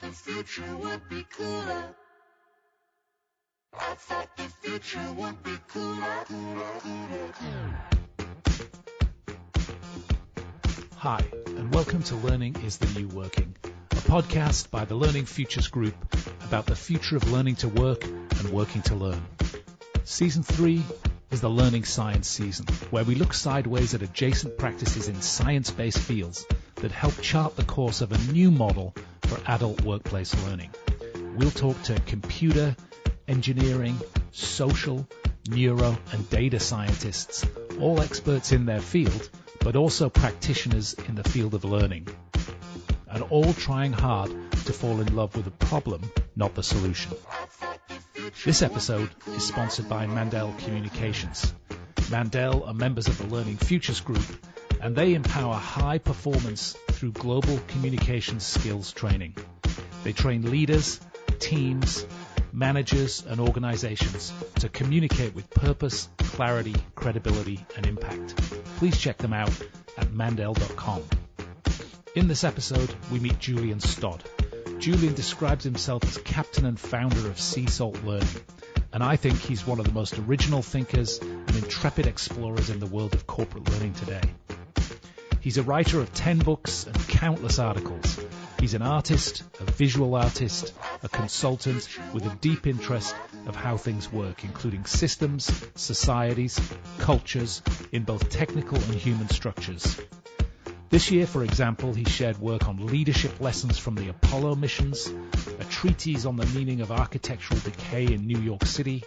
the future would be cooler. I thought the future would be cooler. Hi, and welcome to Learning is the New Working, a podcast by the Learning Futures Group about the future of learning to work and working to learn. Season 3 is the Learning Science season, where we look sideways at adjacent practices in science-based fields that help chart the course of a new model for adult workplace learning. We'll talk to computer, engineering, social, neuro, and data scientists, all experts in their field, but also practitioners in the field of learning, and all trying hard to fall in love with the problem, not the solution. This episode is sponsored by Mandel Communications. Mandel are members of the Learning Futures Group, and they empower high performance through global communications skills training. They train leaders, teams, managers, and organizations to communicate with purpose, clarity, credibility, and impact. Please check them out at mandel.com. In this episode, we meet Julian Stodd. Julian describes himself as captain and founder of Sea Salt Learning, and I think he's one of the most original thinkers and intrepid explorers in the world of corporate learning today. He's a writer of 10 books and countless articles. He's an artist, a visual artist, a consultant with a deep interest of how things work, including systems, societies, cultures in both technical and human structures. This year, for example, he shared work on leadership lessons from the Apollo missions, a treatise on the meaning of architectural decay in New York City,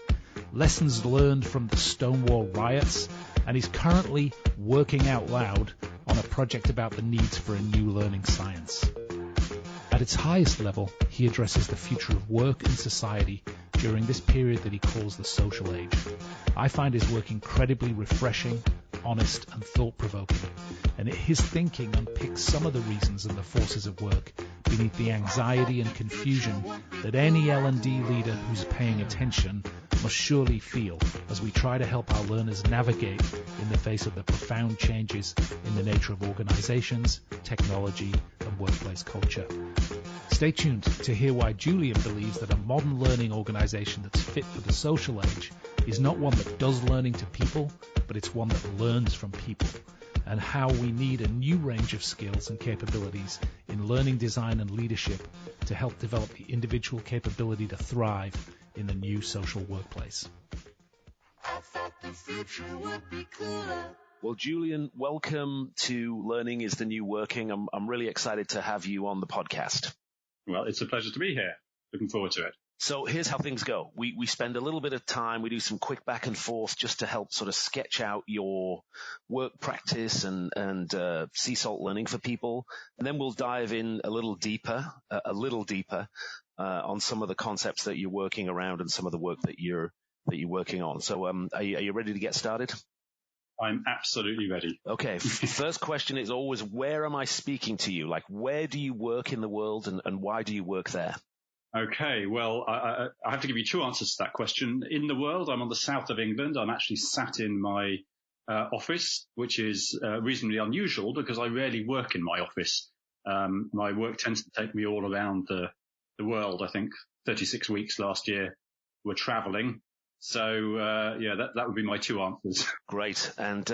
lessons learned from the Stonewall Riots, and is currently working out loud on a project about the needs for a new learning science. At its highest level, he addresses the future of work and society during this period that he calls the social age. I find his work incredibly refreshing, honest, and thought-provoking, and his thinking unpicks some of the reasons and the forces of work beneath the anxiety and confusion that any L&D leader who's paying attention must surely feel as we try to help our learners navigate in the face of the profound changes in the nature of organizations, technology, and workplace culture. Stay tuned to hear why Julian believes that a modern learning organization that's fit for the social age is not one that does learning to people, but it's one that learns from people, and how we need a new range of skills and capabilities in learning design and leadership to help develop the individual capability to thrive in the new social workplace. I thought the future would be cooler. Well, Julian, welcome to Learning is the New Working. I'm really excited to have you on the podcast. Well, it's a pleasure to be here. Looking forward to it. So here's how things go. We spend a little bit of time, we do some quick back and forth just to help sort of sketch out your work practice and sea salt learning for people. And then we'll dive in a little deeper on some of the concepts that you're working around and some of the work that you're working on. So are you ready to get started? I'm absolutely ready. Okay. First question is always, where am I speaking to you? Like, where do you work in the world and why do you work there? Okay, well, I have to give you two answers to that question. In the world, I'm on the south of England. I'm actually sat in my office, which is reasonably unusual because I rarely work in my office. My work tends to take me all around the world. I think 36 weeks last year were traveling. So, that would be my two answers. Great. And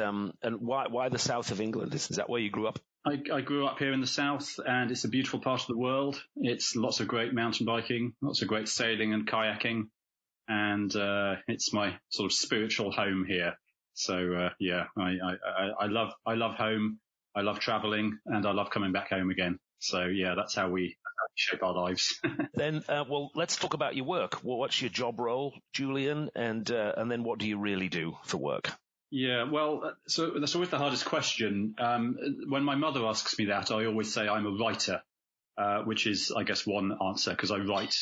why the south of England? Is that where you grew up? I grew up here in the south, and it's a beautiful part of the world. It's lots of great mountain biking, lots of great sailing and kayaking, and it's my sort of spiritual home here. So, I love home, I love traveling, and I love coming back home again. So, yeah, that's how we shape our lives. Then, let's talk about your work. What's your job role, Julian, and then what do you really do for work? Yeah, well, so that's always the hardest question. When my mother asks me that, I always say I'm a writer, which is, I guess, one answer because I write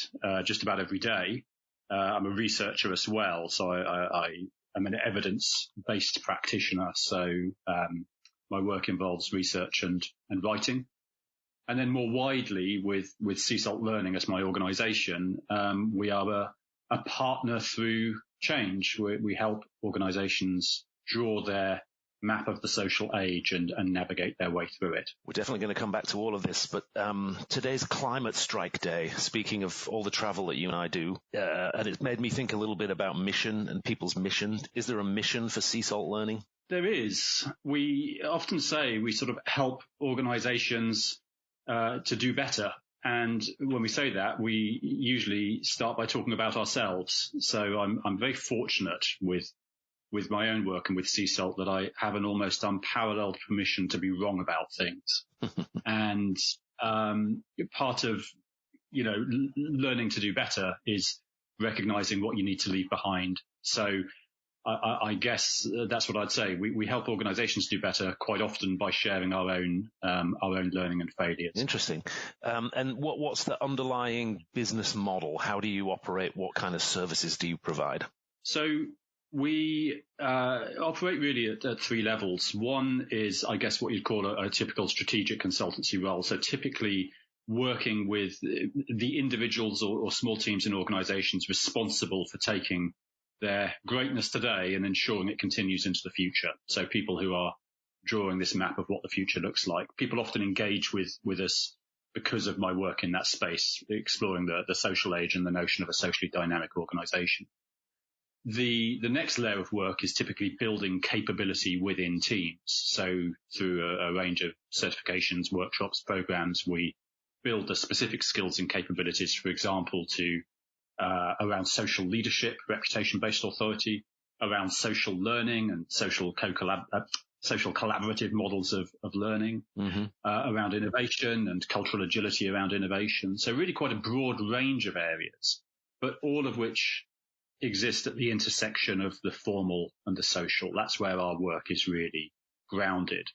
just about every day. I'm a researcher as well, so I am an evidence-based practitioner. So my work involves research and writing. And then more widely with Sea Salt Learning as my organization, we are a partner through change. We help organizations draw their map of the social age and navigate their way through it. We're definitely going to come back to all of this, but today's Climate Strike Day, speaking of all the travel that you and I do, and it's made me think a little bit about mission and people's mission. Is there a mission for sea salt learning? There is. We often say we sort of help organizations to do better. And when we say that, we usually start by talking about ourselves. So I'm very fortunate with my own work and with sea salt that I have an almost unparalleled permission to be wrong about things. And part of, learning to do better is recognizing what you need to leave behind. So I guess that's what I'd say. We help organizations do better quite often by sharing our own learning and failures. Interesting. And what's the underlying business model? How do you operate? What kind of services do you provide? So we operate really at three levels. One is, I guess, what you'd call a typical strategic consultancy role. So typically working with the individuals or small teams in organizations responsible for taking their greatness today and ensuring it continues into the future. So people who are drawing this map of what the future looks like. People often engage with us because of my work in that space, exploring the social age and the notion of a socially dynamic organization. The next layer of work is typically building capability within teams. So through a range of certifications, workshops, programs, we build the specific skills and capabilities, for example, to around social leadership, reputation-based authority, around social learning and social collaborative models of learning, around innovation and cultural agility around innovation. So really quite a broad range of areas, but all of which exist at the intersection of the formal and the social. That's where our work is really grounded.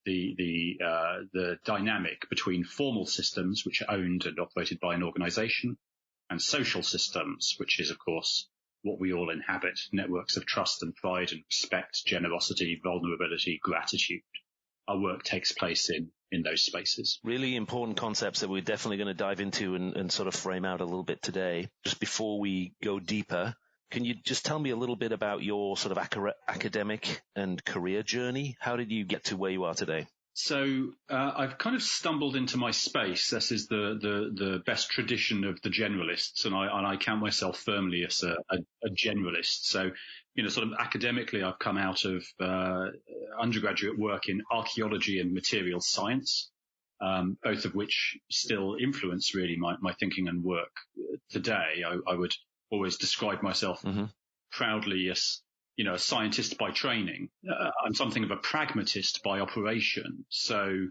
The dynamic between formal systems, which are owned and operated by an organization, and social systems, which is, of course, what we all inhabit, networks of trust and pride and respect, generosity, vulnerability, gratitude. Our work takes place in those spaces. Really important concepts that we're definitely going to dive into and sort of frame out a little bit today. Just before we go deeper, can you just tell me a little bit about your sort of academic and career journey? How did you get to where you are today? So I've kind of stumbled into my space. This is the best tradition of the generalists, and I count myself firmly as a generalist. So, sort of academically, I've come out of undergraduate work in archaeology and material science, both of which still influence really my thinking and work today. I would always describe myself proudly as a scientist by training. I'm something of a pragmatist by operation. So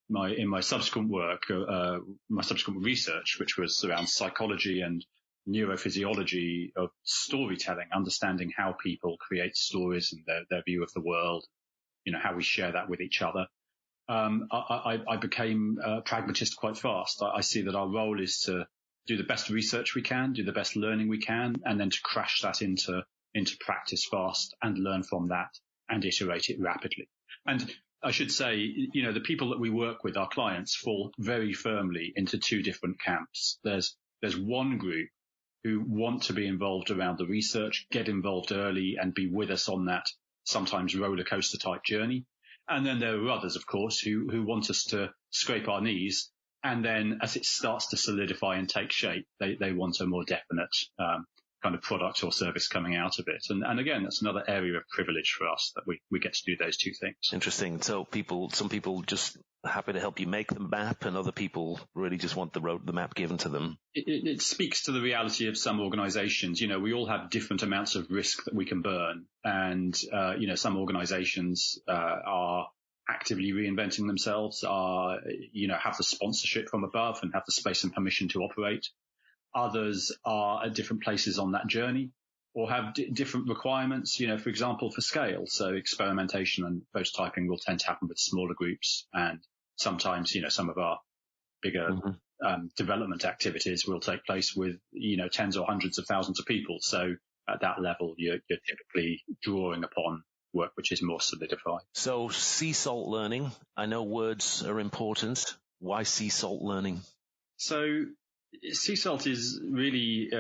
in my subsequent work, my subsequent research, which was around psychology and neurophysiology of storytelling, understanding how people create stories and their view of the world, how we share that with each other. I became a pragmatist quite fast. I see that our role is to do the best research we can, do the best learning we can, and then to crash that into practice fast and learn from that and iterate it rapidly. And I should say, the people that we work with, our clients, fall very firmly into two different camps. There's one group who want to be involved around the research, get involved early and be with us on that sometimes roller coaster type journey. And then there are others, of course, who want us to scrape our knees. And then as it starts to solidify and take shape, they want a more definite kind of product or service coming out of it. And again, that's another area of privilege for us that we get to do those two things. Interesting. So some people just happy to help you make the map, and other people really just want the map given to them. It speaks to the reality of some organizations. We all have different amounts of risk that we can burn. And, some organizations are actively reinventing themselves, have the sponsorship from above and have the space and permission to operate. Others are at different places on that journey or have different requirements, for example, for scale. So experimentation and prototyping will tend to happen with smaller groups. And sometimes, some of our bigger development activities will take place with, tens or hundreds of thousands of people. So at that level, you're typically drawing upon work which is more solidified. So sea salt learning, I know words are important. Why sea salt learning? So sea salt is really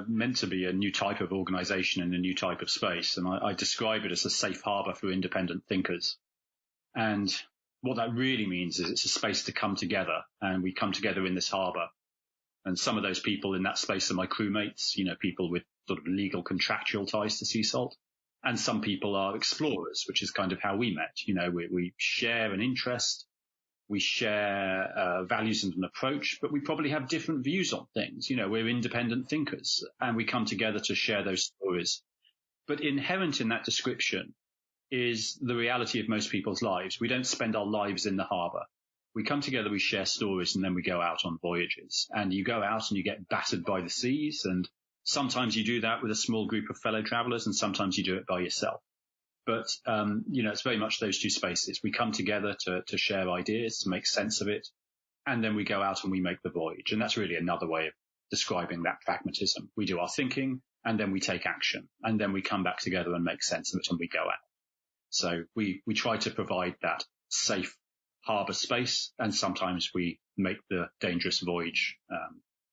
meant to be a new type of organization and a new type of space. And I describe it as a safe harbor for independent thinkers. And what that really means is it's a space to come together, and we come together in this harbour. And some of those people in that space are my crewmates, people with sort of legal contractual ties to sea salt. And some people are explorers, which is kind of how we met. We share an interest, we share values and an approach, but we probably have different views on things. We're independent thinkers, and we come together to share those stories. But inherent in that description is the reality of most people's lives. We don't spend our lives in the harbour. We come together, we share stories, and then we go out on voyages. And you go out and you get battered by the seas, and sometimes you do that with a small group of fellow travellers, and sometimes you do it by yourself. But, it's very much those two spaces. We come together to share ideas, to make sense of it, and then we go out and we make the voyage. And that's really another way of describing that pragmatism. We do our thinking, and then we take action, and then we come back together and make sense of it, and we go out. So we try to provide that safe harbour space, and sometimes we make the dangerous voyage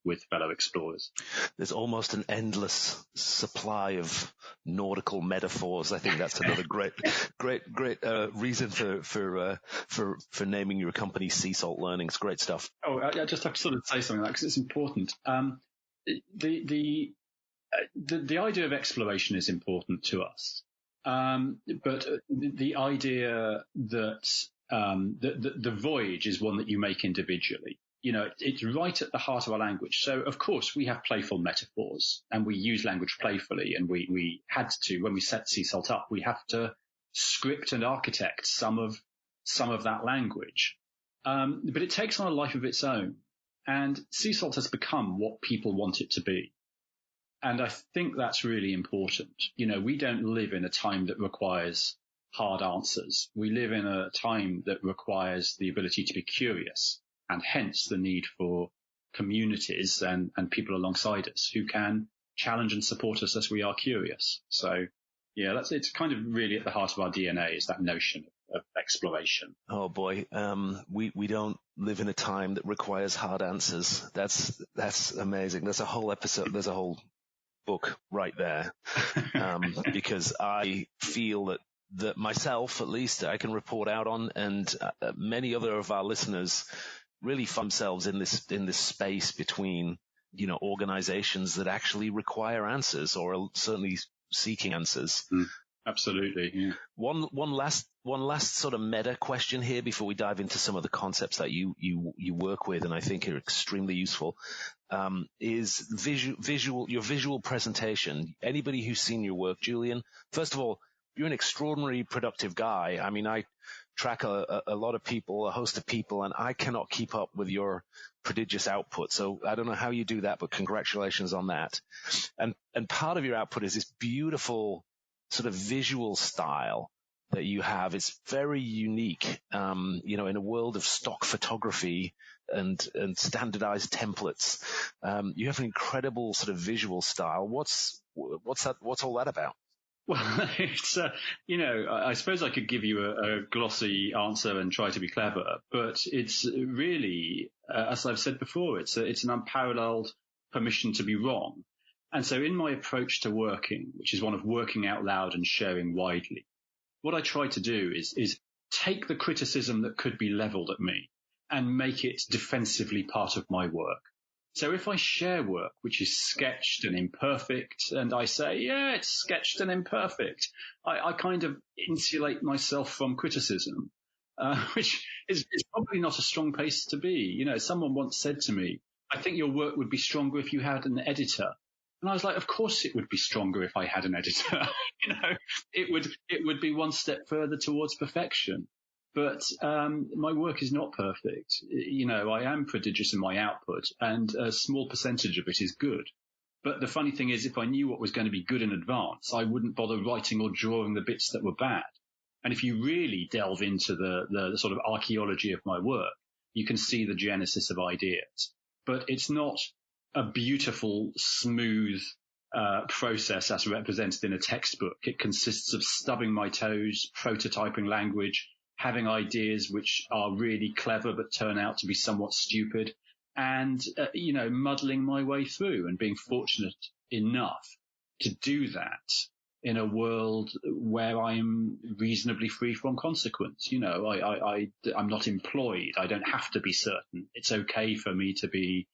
with fellow explorers. There's almost an endless supply of nautical metaphors. I think that's another great reason for naming your company Sea Salt Learning. It's great stuff. Oh, I just have to sort of say something like that because it's important. The idea of exploration is important to us, but the idea that the voyage is one that you make individually. It's right at the heart of our language. So, of course, we have playful metaphors, and we use language playfully, and we had to, when we set Sea Salt up, we have to script and architect some of that language. But it takes on a life of its own, and Sea Salt has become what people want it to be. And I think that's really important. We don't live in a time that requires hard answers. We live in a time that requires the ability to be curious, and hence the need for communities and people alongside us who can challenge and support us as we are curious. So, yeah, it's kind of really at the heart of our DNA, is that notion of exploration. Oh boy, we don't live in a time that requires hard answers. That's amazing. There's a whole episode. There's a whole book right there, because I feel that myself, at least, I can report out on, and many other of our listeners really find themselves in this space between, organizations that actually require answers, or are certainly seeking answers. Absolutely. Yeah. One last sort of meta question here before we dive into some of the concepts that you work with, and I think are extremely useful, is your visual presentation. Anybody who's seen your work, Julian, first of all, you're an extraordinarily productive guy. I mean, I track a lot of people, a host of people, and I cannot keep up with your prodigious output. So I don't know how you do that, but congratulations on that. And part of your output is this beautiful sort of visual style that you have. It's very unique, in a world of stock photography and standardized templates. You have an incredible sort of visual style. What's all that about? Well, it's, I suppose I could give you a glossy answer and try to be clever, but it's really, as I've said before, it's an unparalleled permission to be wrong. And so in my approach to working, which is one of working out loud and sharing widely, what I try to do is take the criticism that could be leveled at me and make it defensively part of my work. So if I share work which is sketched and imperfect, and I say, yeah, it's sketched and imperfect, I kind of insulate myself from criticism, which is probably not a strong place to be. Someone once said to me, I think your work would be stronger if you had an editor. And I was like, of course it would be stronger if I had an editor. It would be one step further towards perfection. But my work is not perfect. I am prodigious in my output, and a small percentage of it is good. But the funny thing is, if I knew what was going to be good in advance, I wouldn't bother writing or drawing the bits that were bad. And if you really delve into the sort of archaeology of my work, you can see the genesis of ideas. But it's not a beautiful, smooth process as represented in a textbook. It consists of stubbing my toes, prototyping language, having ideas which are really clever but turn out to be somewhat stupid, and, muddling my way through and being fortunate enough to do that in a world where I'm reasonably free from consequence. I'm not employed. I don't have to be certain. It's okay for me to be